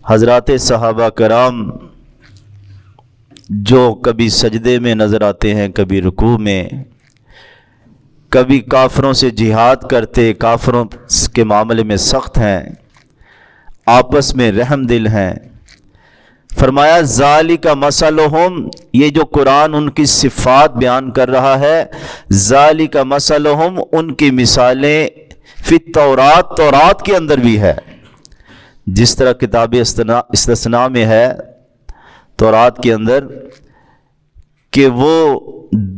حضرات صحابہ کرام جو کبھی سجدے میں نظر آتے ہیں، کبھی رکوع میں، کبھی کافروں سے جہاد کرتے، کافروں کے معاملے میں سخت ہیں، آپس میں رحم دل ہیں۔ فرمایا ذالک مثلہم، یہ جو قرآن ان کی صفات بیان کر رہا ہے، ذالک مثلہم، ان کی مثالیں فی التورات، تورات کے اندر بھی ہے، جس طرح کتاب استثناء میں ہے تورات کے اندر کہ وہ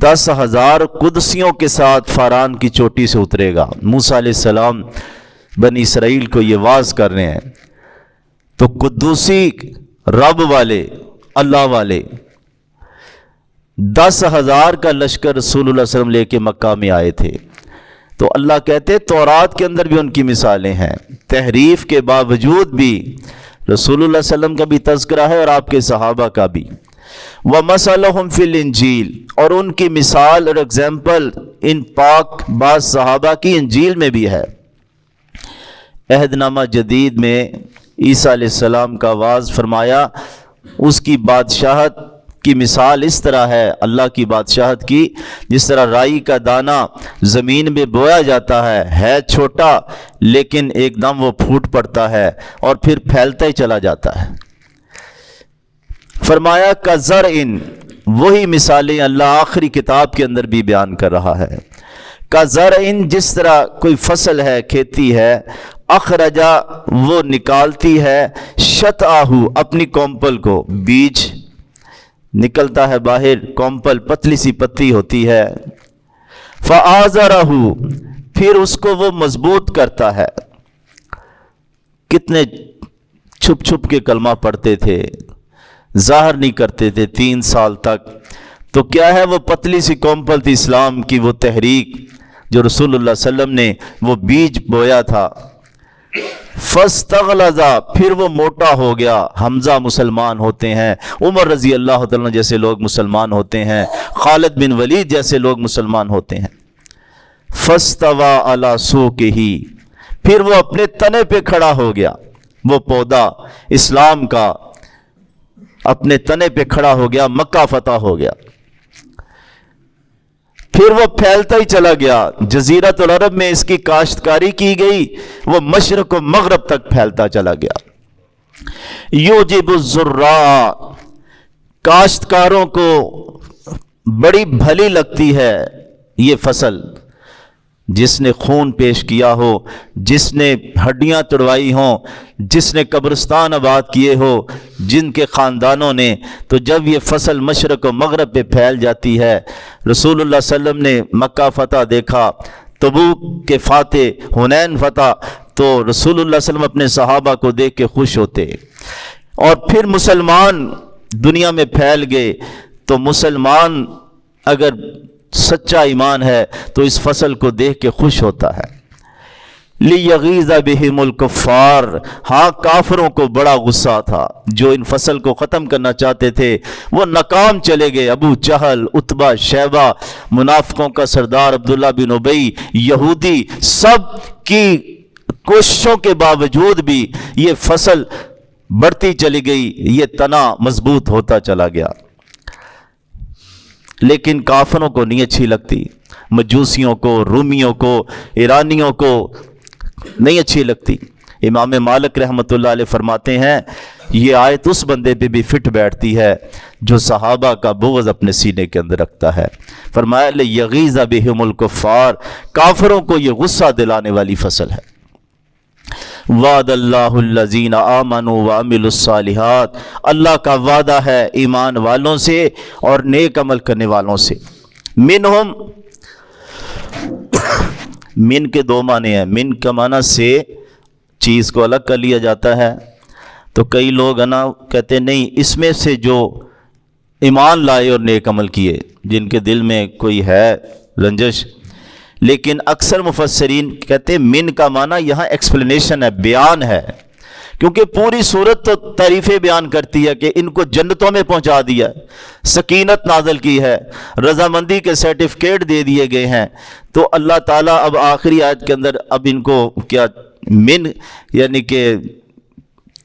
10,000 قدسیوں کے ساتھ فاران کی چوٹی سے اترے گا۔ موسیٰ علیہ السلام بنی اسرائیل کو یہ واعظ کر رہے ہیں، تو قدوسی رب والے، اللہ والے 10,000 کا لشکر رسول اللہ صلی اللہ علیہ وسلم لے کے مکہ میں آئے تھے۔ تو اللہ کہتے تورات کے اندر بھی ان کی مثالیں ہیں، تحریف کے باوجود بھی رسول اللہ صلی اللہ علیہ وسلم کا بھی تذکرہ ہے اور آپ کے صحابہ کا بھی۔ وَمَثَلُهُمْ فِي الْإِنْجِيلِ، اور ان کی مثال اور ایگزامپل ان پاک بعض صحابہ کی انجیل میں بھی ہے۔ عہد نامہ جدید میں عیسیٰ علیہ السلام کا واعظ فرمایا، اس کی بادشاہت کی مثال اس طرح ہے، اللہ کی بادشاہت کی، جس طرح رائی کا دانہ زمین میں بویا جاتا ہے چھوٹا لیکن ایک دم وہ پھوٹ پڑتا ہے اور پھر پھیلتا ہی چلا جاتا ہے۔ فرمایا کزرعن، وہی مثالیں اللہ آخری کتاب کے اندر بھی بیان کر رہا ہے۔ کزرعن، جس طرح کوئی فصل ہے، کھیتی ہے، اخرجا، وہ نکالتی ہے، شطأہ، اپنی کومپل کو، بیج نکلتا ہے باہر، کومپل پتلی سی پتی ہوتی ہے، فآزرہ، پھر اس کو وہ مضبوط کرتا ہے۔ کتنے چھپ چھپ کے کلمہ پڑھتے تھے، ظاہر نہیں کرتے تھے 3 سال تک، تو کیا ہے وہ پتلی سی کومپل تھی اسلام کی، وہ تحریک جو رسول اللہ صلی اللہ علیہ وسلم نے وہ بیج بویا تھا۔ فاستغلظ، پھر وہ موٹا ہو گیا، حمزہ مسلمان ہوتے ہیں، عمر رضی اللہ تعالیٰ جیسے لوگ مسلمان ہوتے ہیں، خالد بن ولید جیسے لوگ مسلمان ہوتے ہیں۔ فاستوى علی سوقہ، پھر وہ اپنے تنے پہ کھڑا ہو گیا، وہ پودا اسلام کا اپنے تنے پہ کھڑا ہو گیا، مکہ فتح ہو گیا، پھر وہ پھیلتا ہی چلا گیا۔ جزیرۃ العرب میں اس کی کاشتکاری کی گئی، وہ مشرق و مغرب تک پھیلتا چلا گیا۔ یوجب الزراع، کاشتکاروں کو بڑی بھلی لگتی ہے یہ فصل، جس نے خون پیش کیا ہو، جس نے ہڈیاں توڑوائی ہوں، جس نے قبرستان آباد کیے ہو، جن کے خاندانوں نے، تو جب یہ فصل مشرق و مغرب پہ پھیل جاتی ہے۔ رسول اللہ صلی اللہ علیہ وسلم نے مکہ فتح دیکھا، تبوک کے فاتح، حنین فتح، تو رسول اللہ صلی اللہ علیہ وسلم اپنے صحابہ کو دیکھ کے خوش ہوتے، اور پھر مسلمان دنیا میں پھیل گئے، تو مسلمان اگر سچا ایمان ہے تو اس فصل کو دیکھ کے خوش ہوتا ہے۔ لیغیظ بہم الکفار، ہاں کافروں کو بڑا غصہ تھا، جو ان فصل کو ختم کرنا چاہتے تھے وہ ناکام چلے گئے۔ ابو جہل، عتبہ، شیبہ، منافقوں کا سردار عبداللہ بن ابی، یہودی، سب کی کوششوں کے باوجود بھی یہ فصل بڑھتی چلی گئی، یہ تنا مضبوط ہوتا چلا گیا، لیکن کافروں کو نہیں اچھی لگتی، مجوسیوں کو، رومیوں کو، ایرانیوں کو نہیں اچھی لگتی۔ امام مالک رحمۃ اللہ علیہ فرماتے ہیں یہ آیت اس بندے پہ بھی فٹ بیٹھتی ہے جو صحابہ کا بغض اپنے سینے کے اندر رکھتا ہے۔ فرمایا لیغیظ بہم الکفار، کافروں کو یہ غصہ دلانے والی فصل ہے۔ وعد اللہ الذین آمنوا وعملوا الصالحات، اللہ کا وعدہ ہے ایمان والوں سے اور نیک عمل کرنے والوں سے۔ منہم، من کے 2 معنی ہیں، من کا معنی سے چیز کو الگ کر لیا جاتا ہے، تو کئی لوگ کہتے نہیں، اس میں سے جو ایمان لائے اور نیک عمل کیے، جن کے دل میں کوئی ہے رنجش، لیکن اکثر مفسرین کہتے ہیں من کا معنی یہاں ایکسپلینیشن ہے، بیان ہے، کیونکہ پوری صورت تو تعریفیں بیان کرتی ہے کہ ان کو جنتوں میں پہنچا دیا ہے، سکینت نازل کی ہے، رضامندی کے سرٹیفکیٹ دے دیے گئے ہیں، تو اللہ تعالیٰ اب آخری آیت کے اندر اب ان کو کیا من یعنی کہ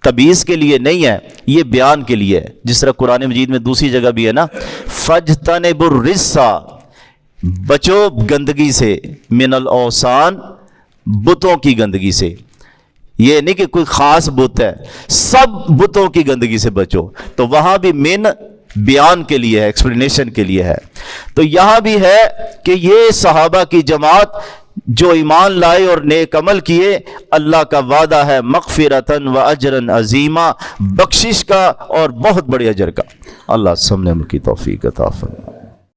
تبعیض کے لیے نہیں ہے، یہ بیان کے لیے ہے، جس طرح قرآن مجید میں دوسری جگہ بھی ہے نا، فَاجْتَنِبُوا الرِّجْسَ، بچو گندگی سے، من الاوثان، بتوں کی گندگی سے. یہ نہیں کہ کوئی خاص بت ہے، سب بتوں کی گندگی سے بچو. تو وہاں بھی من بیان کے لیے ہے، ایکسپلینیشن کے لیے ہے. تو یہاں بھی ہے کہ یہ صحابہ کی جماعت جو ایمان لائے اور نیک عمل کیے، اللہ کا وعدہ ہے مغفرتاً و اجراً عظیما، بخشش کا اور بہت بڑے اجر کا. اللہ سب نے کی توفیق عطا فرمائے.